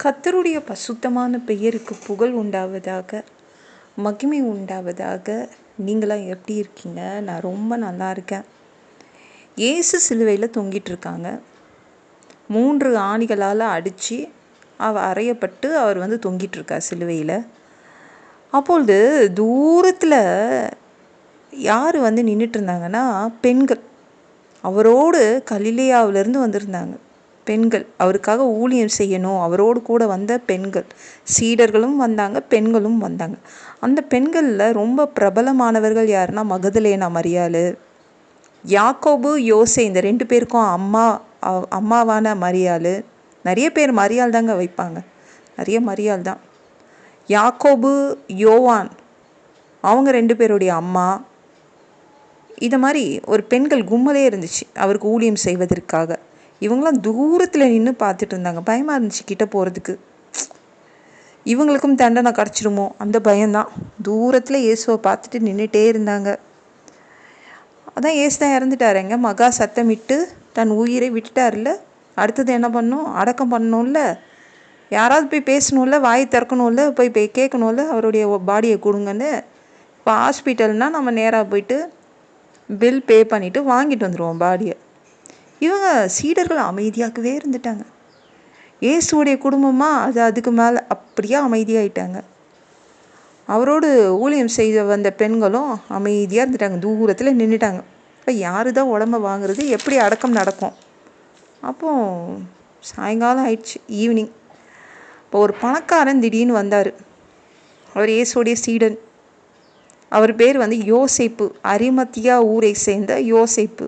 கர்த்தருடைய பசுத்தமான பெயருக்கு புகழ் உண்டாவதாக, மகிமை உண்டாவதாக. நீங்களாம் எப்படி இருக்கீங்க? நான் ரொம்ப நல்லா இருக்கேன். இயேசு சிலுவையில் தொங்கிட்டு இருக்காங்க. 3 ஆணிகளால் அடித்து அறையப்பட்டு அவர் தொங்கிட்டு இருக்கார் சிலுவையில். அப்பொழுது தூரத்தில் யார் நின்றுட்டு இருந்தாங்கன்னா, பெண்கள். அவரோடு கலிலேயாவிலேருந்து வந்திருந்தாங்க பெண்கள். அவருக்காக ஊழியம் செய்யணும். அவரோடு கூட வந்த பெண்கள், சீடர்களும் வந்தாங்க, பெண்களும் வந்தாங்க. அந்த பெண்களில் ரொம்ப பிரபலமானவர்கள் யாருன்னா, மகதலேனா மரியாள், யாக்கோபு, யோசே, இந்த 2 பேருக்கும் அம்மாவான மரியாள். நிறைய பேர் மரியாள் தாங்க வைப்பாங்க, நிறைய மரியாள் தான். யாக்கோபு, யோவான், அவங்க 2 பேருடைய அம்மா. இதை மாதிரி ஒரு பெண்கள் கும்பலே இருந்துச்சு அவருக்கு ஊழியம் செய்வதற்காக. இவங்களாம் தூரத்தில் நின்று பார்த்துட்டு இருந்தாங்க. பயமாக இருந்துச்சு கிட்ட போகிறதுக்கு. இவங்களுக்கும் தண்டனை கிடச்சிருமோ அந்த பயம்தான். தூரத்தில் இயேசுவை பார்த்துட்டு நின்றுட்டே இருந்தாங்க. அதான் இயேசு தான் இறந்துட்டாருங்க. மகா சத்தமிட்டு தன் உயிரை விட்டுட்டார்ல. அடுத்தது என்ன பண்ணணும்? அடக்கம் பண்ணணும்ல. யாராவது போய் பேசணும்ல, வாய் திறக்கணும்ல, போய் கேட்கணும்ல அவருடைய பாடியை கொடுங்கன்னு. இப்போ ஹாஸ்பிட்டல்னால் நம்ம நேராக போயிட்டு பில் பே பண்ணிவிட்டு வாங்கிட்டு வந்துடுவோம் பாடியை. இவங்க சீடர்கள் அமைதியாகவே இருந்துட்டாங்க. இயேசுடைய குடும்பமாக அதுக்கு மேலே அப்படியே அமைதியாகிட்டாங்க. அவரோடு ஊழியம் செய்த வந்த பெண்களும் அமைதியாக இருந்துட்டாங்க, தூரத்தில் நின்றுட்டாங்க. இப்போ யாரு தான் உடம்ப வாங்குறது? எப்படி அடக்கம் நடக்கும்? அப்போது சாயங்காலம் ஆயிடுச்சு, ஈவினிங். இப்போ ஒரு பணக்காரன் திடீர்னு வந்தார். அவர் இயேசுடைய சீடன். அவர் பேர் யோசேப்பு. அரிமத்தியா ஊரை சேர்ந்த யோசேப்பு.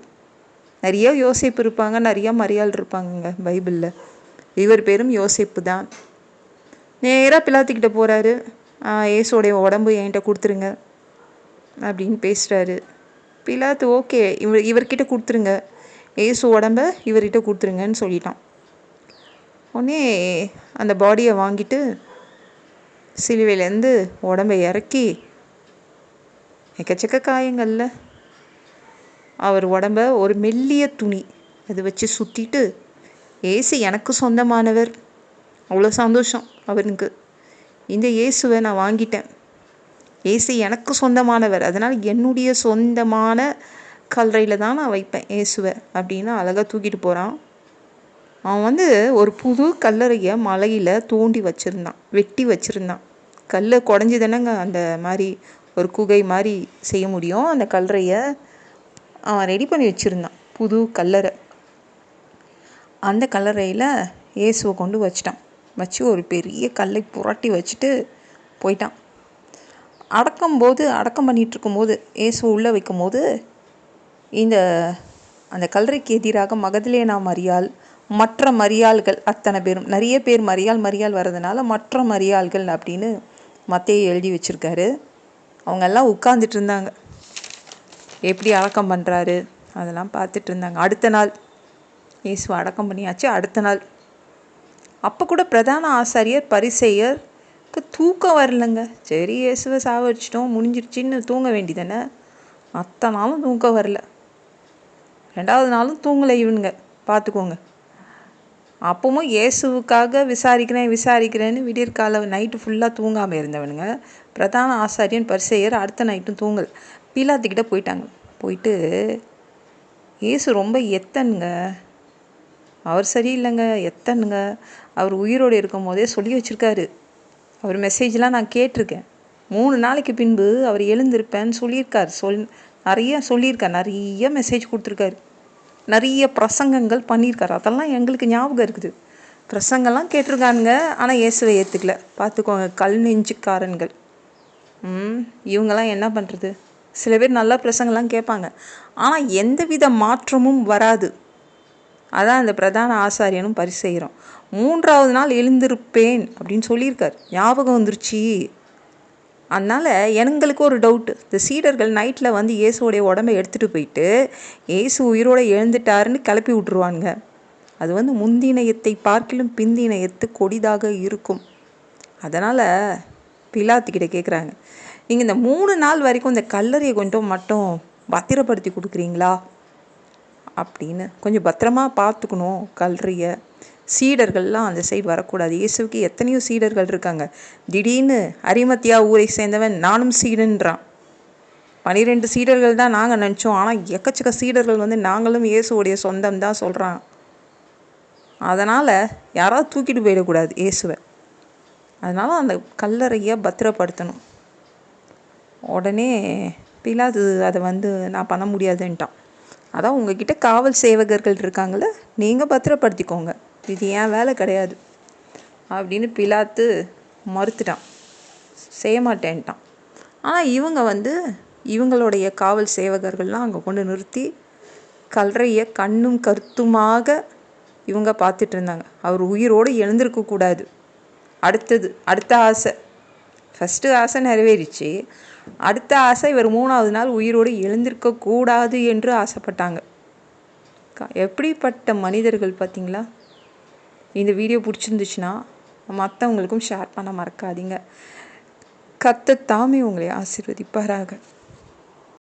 நிறைய யோசேப்பு இருப்பாங்க, நிறைய மரியாள் இருப்பாங்கங்க பைபிளில். இவர் பேரும் யோசேப்பு தான். நேராக பிலாத்துக்கிட்ட போகிறாரு. இயேசுடைய உடம்பு என்கிட்ட கொடுத்துருங்க அப்படின்னு பேசுகிறாரு. பிலாத்து ஓகே, இவர்கிட்ட கொடுத்துருங்க, இயேசு உடம்ப இவர்கிட்ட கொடுத்துருங்கன்னு சொல்லிட்டான். உடனே அந்த பாடியை வாங்கிட்டு சிலுவையிலேருந்து உடம்பை இறக்கி, எக்கச்சக்க காயங்கள்ல, அவர் உடம்ப ஒரு மெல்லிய துணி அதை வச்சு சுற்றிட்டு, ஏசு எனக்கு சொந்தமானவர். அவ்வளோ சந்தோஷம் அவனுக்கு. இந்த இயேசுவை நான் வாங்கிட்டேன், ஏசு எனக்கு சொந்தமானவர், அதனால் என்னுடைய சொந்தமான கல்லறையில் தான் நான் வைப்பேன் இயேசுவை அப்படின்னு அழகாக தூக்கிட்டு போகிறான். அவன் ஒரு புது கல்லறையை மலையில் தோண்டி வச்சுருந்தான், வெட்டி வச்சுருந்தான். கல் குடஞ்சி தானேங்க அந்த மாதிரி ஒரு குகை மாதிரி செய்ய முடியும். அந்த கல்லறையை அவன் ரெடி பண்ணி வச்சுருந்தான், புது கல்லறை. அந்த கல்லறையில் இயேசுவை கொண்டு வச்சிட்டான். வச்சு ஒரு பெரிய கல்லை புரட்டி வச்சுட்டு போயிட்டான். அடக்கம் பண்ணிகிட்டு இருக்கும்போது, இயேசுவை உள்ளே வைக்கும்போது, அந்த கல்லறைக்கு எதிராக மகதலேனா மரியாள், மற்ற மரியாள்கள் அத்தனை பேரும், நிறைய பேர் மரியாள் வர்றதுனால மற்ற மரியாள்கள் அப்படின்னு மத்தேயு எழுதி வச்சுருக்காரு. அவங்கெல்லாம் உட்கார்ந்துட்டு இருந்தாங்க, எப்படி அடக்கம் பண்ணுறாரு அதெல்லாம் பார்த்துட்டு இருந்தாங்க. அடுத்த நாள் இயேசுவை அடக்கம் பண்ணியாச்சு. அடுத்த நாள் அப்போ கூட பிரதான ஆசாரியர், பரிசேயருக்கு தூக்கம் வரலங்க. சரி, இயேசுவை சாவடிச்சிட்டோம், முடிஞ்சிருச்சின்னு தூங்க வேண்டிதானே. அத்தனை நாளும் தூக்கம் வரல. 2வது நாளும் தூங்கலை இவனுங்க, பார்த்துக்கோங்க. அப்பவும் இயேசுவுக்காக விசாரிக்கிறேன்னு விடியற்கால நைட்டு ஃபுல்லாக தூங்காமல் இருந்தவனுங்க. பிரதான ஆசாரியன், பரிசேயர் அடுத்த நைட்டும் தூங்கல். பிலாத்துக்கிட்ட போயிட்டாங்க. போயிட்டு, இயேசு ரொம்ப எத்தனுங்க, அவர் சரியில்லைங்க, எத்தனுங்க, அவர் உயிரோடு இருக்கும் போதே சொல்லி வச்சுருக்காரு. அவர் மெசேஜ்லாம் நான் கேட்டிருக்கேன். 3 நாளைக்கு பின்பு அவர் எழுந்திருப்பேன்னு சொல்லியிருக்கார். நிறைய சொல்லியிருக்கார், நிறைய மெசேஜ் கொடுத்துருக்காரு, நிறைய பிரசங்கங்கள் பண்ணியிருக்காரு. அதெல்லாம் எங்களுக்கு ஞாபகம் இருக்குது. பிரசங்கெல்லாம் கேட்டிருக்கானுங்க, ஆனால் இயேசுவை ஏற்றுக்கல. பார்த்துக்கோங்க, கல் நெஞ்சுக்காரன்கள். இவங்கெல்லாம் என்ன பண்ணுறது? சில பேர் நல்லா பிரசங்கெல்லாம் கேட்பாங்க, ஆனால் எந்தவித மாற்றமும் வராது. அதான் இந்த பிரதான ஆசாரியனும் பரிசேயரும். 3வது நாள் எழுந்திருப்பேன் அப்படின்னு சொல்லியிருக்கார். ஞாபகம் வந்துருச்சு. அதனால் எங்களுக்கு ஒரு டவுட்டு, இந்த சீடர்கள் நைட்டில் இயேசுவோடைய உடம்பை எடுத்துகிட்டு போயிட்டு இயேசு உயிரோடு எழுந்துட்டாருன்னு கிளப்பி விட்ருவானுங்க. அது முந்தினயத்தை பார்க்கிலும் பிந்தினயத்து கொடிதாக இருக்கும். அதனால் பிலாத்துக்கிட்ட கேட்குறாங்க, நீங்கள் இந்த 3 நாள் வரைக்கும் இந்த கல்லறையை மட்டும் பத்திரப்படுத்தி கொடுக்குறீங்களா அப்படின்னு. கொஞ்சம் பத்திரமா பார்த்துக்கணும் கல்லறையை. சீடர்கள்லாம் அந்த சைடு வரக்கூடாது. இயேசுவுக்கு எத்தனையோ சீடர்கள் இருக்காங்க. திடீர்னு அரிமத்தியா ஊரை சேர்ந்தவன் நானும் சீடன்றான். 12 சீடர்கள் தான் நாங்கள் நினச்சோம், ஆனால் எக்கச்சக்க சீடர்கள் வந்து நாங்களும் இயேசுவோடைய சொந்தம் தான் சொல்கிறான். அதனால் யாராவது தூக்கிட்டு போயிடக்கூடாது இயேசுவை. அதனால் அந்த கல்லறையை பத்திரப்படுத்தணும். உடனே பிலாத்து அதை வந்து நான் பண்ண முடியாதுன்ட்டான். அதான் உங்ககிட்ட காவல் சேவகர்கள் இருக்காங்கள, நீங்கள் பத்திரப்படுத்திக்கோங்க, இது ஏன் வேலை கிடையாது அப்படின்னு பிலாத்து மறுத்துட்டான், செய்ய மாட்டேன்ட்டான். ஆனால் இவங்க வந்து இவங்களுடைய காவல் சேவகர்கள்லாம் அங்கே கொண்டு நிறுத்தி கல்லறையை கண்ணும் கருத்துமாக இவங்க பார்த்துட்டு இருந்தாங்க. அவர் உயிரோடு எழுந்திருக்கக்கூடாது. அடுத்த ஆசை, ஃபஸ்ட்டு ஆசை நிறைவேறிச்சு. அடுத்த ஆசை இவர் 3ஆவது நாள் உயிரோடு எழுந்திருக்கக்கூடாது என்று ஆசைப்பட்டாங்க. எப்படிப்பட்ட மனிதர்கள் பார்த்தீங்களா? இந்த வீடியோ பிடிச்சிருந்துச்சுன்னா மற்றவங்களுக்கும் ஷேர் பண்ண மறக்காதீங்க. கர்த்தர் தாமே உங்களை ஆசீர்வதிப்பாராக.